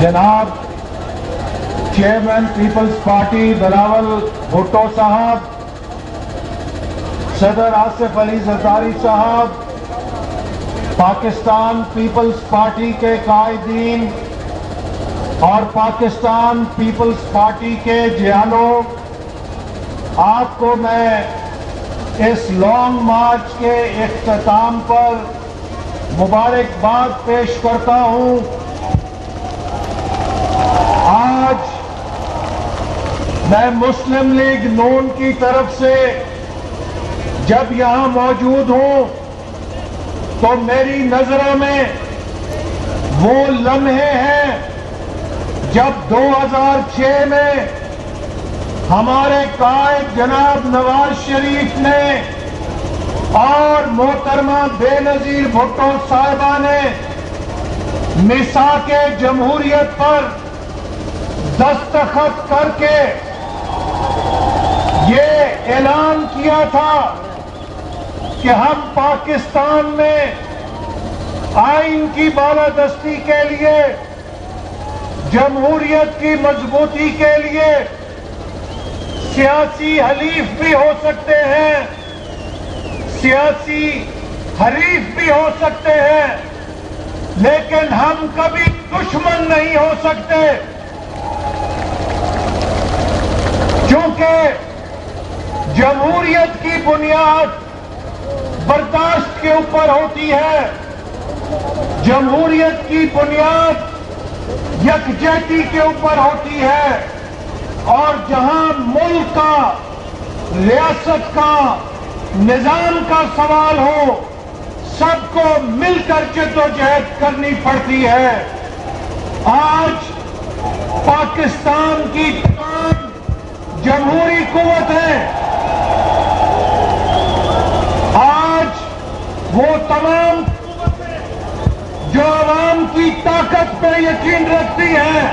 جناب chairman Peoples Party Bilawal Bhutto صاحب، صدر آصف علی زرداری صاحب، پاکستان پیپلز پارٹی کے قائدین اور پاکستان پیپلز پارٹی کے جیانوں، آپ کو میں اس لانگ مارچ کے اختتام پر مبارکباد پیش کرتا ہوں۔ آج میں مسلم لیگ نون کی طرف سے جب یہاں موجود ہوں تو میری نظروں میں وہ لمحے ہیں جب 2006 میں ہمارے قائد جناب نواز شریف نے اور محترمہ بے نظیر بھٹو صاحبہ نے میثاق جمہوریت پر دستخط کر کے یہ اعلان کیا تھا کہ ہم پاکستان میں آئین کی بالادستی کے لیے، جمہوریت کی مضبوطی کے لیے سیاسی حلیف بھی ہو سکتے ہیں، سیاسی حریف بھی ہو سکتے ہیں، لیکن ہم کبھی دشمن نہیں ہو سکتے، کیونکہ جمہوریت کی بنیاد برداشت کے اوپر ہوتی ہے، جمہوریت کی بنیاد یکجہتی کے اوپر ہوتی ہے، اور جہاں ملک کا، ریاست کا، نظام کا سوال ہو، سب کو مل کر جدوجہد کرنی پڑتی ہے۔ آج پاکستان کی تمام جمہوری قوتیں، آج وہ تمام جو عوام کی طاقت پہ یقین رکھتی ہیں،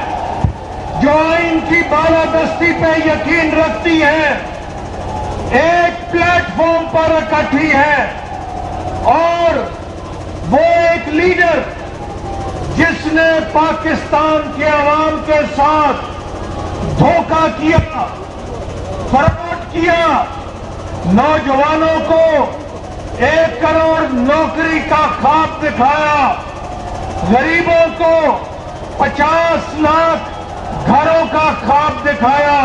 جو آئین کی بالادستی پہ یقین رکھتی ہیں، ایک پلیٹ فارم پر اکٹھی ہے، اور وہ ایک لیڈر جس نے پاکستان کے عوام کے ساتھ دھوکہ کیا، فراڈ کیا، نوجوانوں کو 1 کروڑ نوکری کا خواب دکھایا، غریبوں کو 50 لاکھ گھروں کا خواب دکھایا،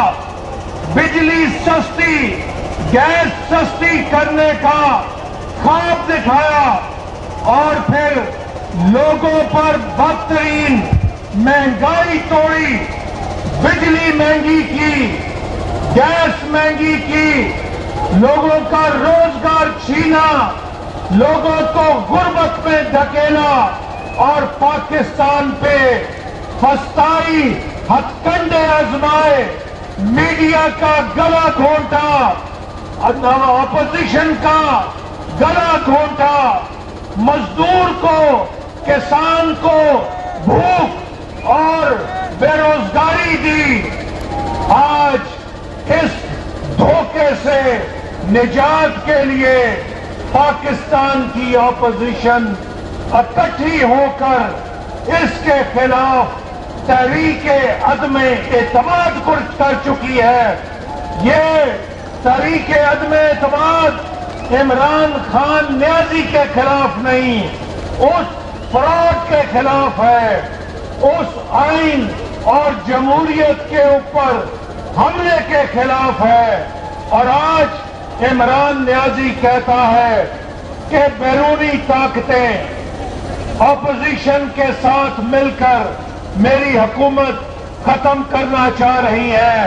بجلی سستی، گیس سستی کرنے کا خواب دکھایا، اور پھر لوگوں پر بدترین مہنگائی توڑی، بجلی مہنگی کی، گیس مہنگی کی، لوگوں کا روزگار چھینا، لوگوں کو غربت میں دھکیلا، اور پاکستان پہ فسطائی ہتھ کنڈے آزمائے، میڈیا کا گلا گھونٹا، اپوزیشن کا گلا گھونٹا، مزدور کو، کسان کو بھوک اور بے روزگاری دی۔ آج اس دھوکے سے نجات کے لیے پاکستان کی اپوزیشن اکٹھی ہو کر اس کے خلاف تحریک عدم اعتماد کر چکی ہے۔ یہ تحریک عدم اعتماد عمران خان نیازی کے خلاف نہیں، اس فراڈ کے خلاف ہے، اس آئین اور جمہوریت کے اوپر حملے کے خلاف ہے۔ اور آج عمران نیازی کہتا ہے کہ بیرونی طاقتیں اپوزیشن کے ساتھ مل کر میری حکومت ختم کرنا چاہ رہی ہے،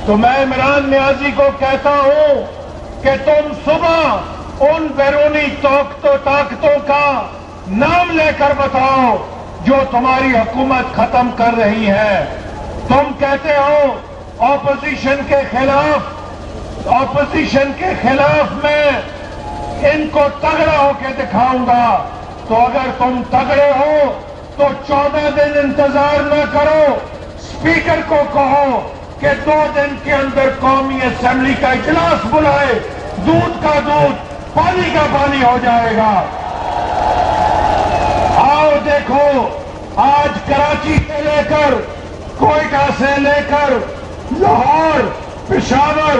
تو میں عمران نیازی کو کہتا ہوں کہ تم صبح ان بیرونی طاقتوں کا نام لے کر بتاؤ جو تمہاری حکومت ختم کر رہی ہے۔ تم کہتے ہو اپوزیشن کے خلاف میں ان کو تگڑا ہو کے دکھاؤں گا، تو اگر تم تگڑے ہو تو 14 دن انتظار نہ کرو، اسپیکر کو کہو کہ 2 دن کے اندر قومی اسمبلی کا اجلاس بلائے، دودھ کا دودھ، پانی کا پانی ہو جائے گا۔ آؤ دیکھو آج کراچی سے لے کر کوئٹہ سے لے کر لاہور، پشاور،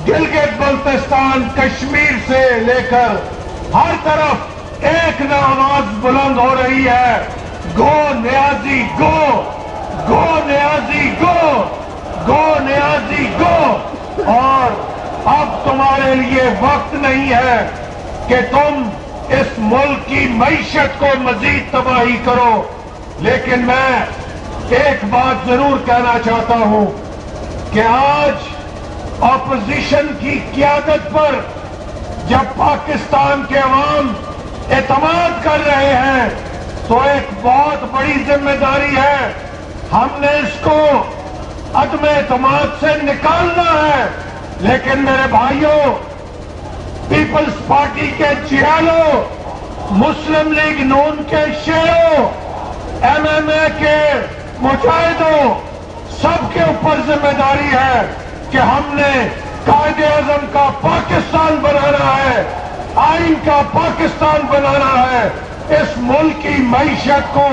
گلگت بلتستان، کشمیر سے لے کر ہر طرف ایک نہ آواز بلند ہو رہی ہے، گو نیازی گو، گو نیازی گو، گو نیازی گو۔ اور اب تمہارے لیے وقت نہیں ہے کہ تم اس ملک کی معیشت کو مزید تباہی کرو، لیکن میں ایک بات ضرور کہنا چاہتا ہوں کہ آج اپوزیشن کی قیادت پر جب پاکستان کے عوام اعتماد کر رہے ہیں تو ایک بہت بڑی ذمہ داری ہے، ہم نے اس کو عدم اعتماد سے نکالنا ہے۔ لیکن میرے بھائیوں، پیپلز پارٹی کے چیالوں، مسلم لیگ نون کے شیروں، ایم ایم اے کے مجاہدوں، سب کے اوپر ذمہ داری ہے کہ ہم نے قائد اعظم کا پاکستان بنانا ہے، آئین کا پاکستان بنانا ہے، اس ملک کی معیشت کو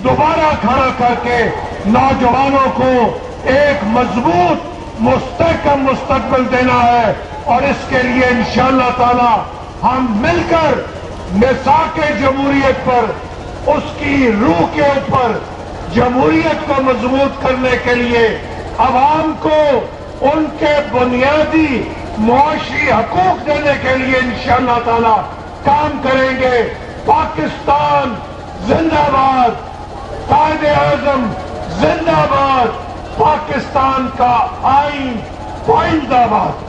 دوبارہ کھڑا کر کے نوجوانوں کو ایک مضبوط مستحکم مستقبل دینا ہے، اور اس کے لیے انشاءاللہ تعالی ہم مل کر میثاق جمہوریت پر، اس کی روح کے اوپر جمہوریت کو مضبوط کرنے کے لیے عوام کو ان کے بنیادی معاشی حقوق دینے کے لیے انشاءاللہ تعالی کام کریں گے۔ پاکستان زندہ باد، قائد اعظم زندہ باد، پاکستان کا آئین پائندہ باد۔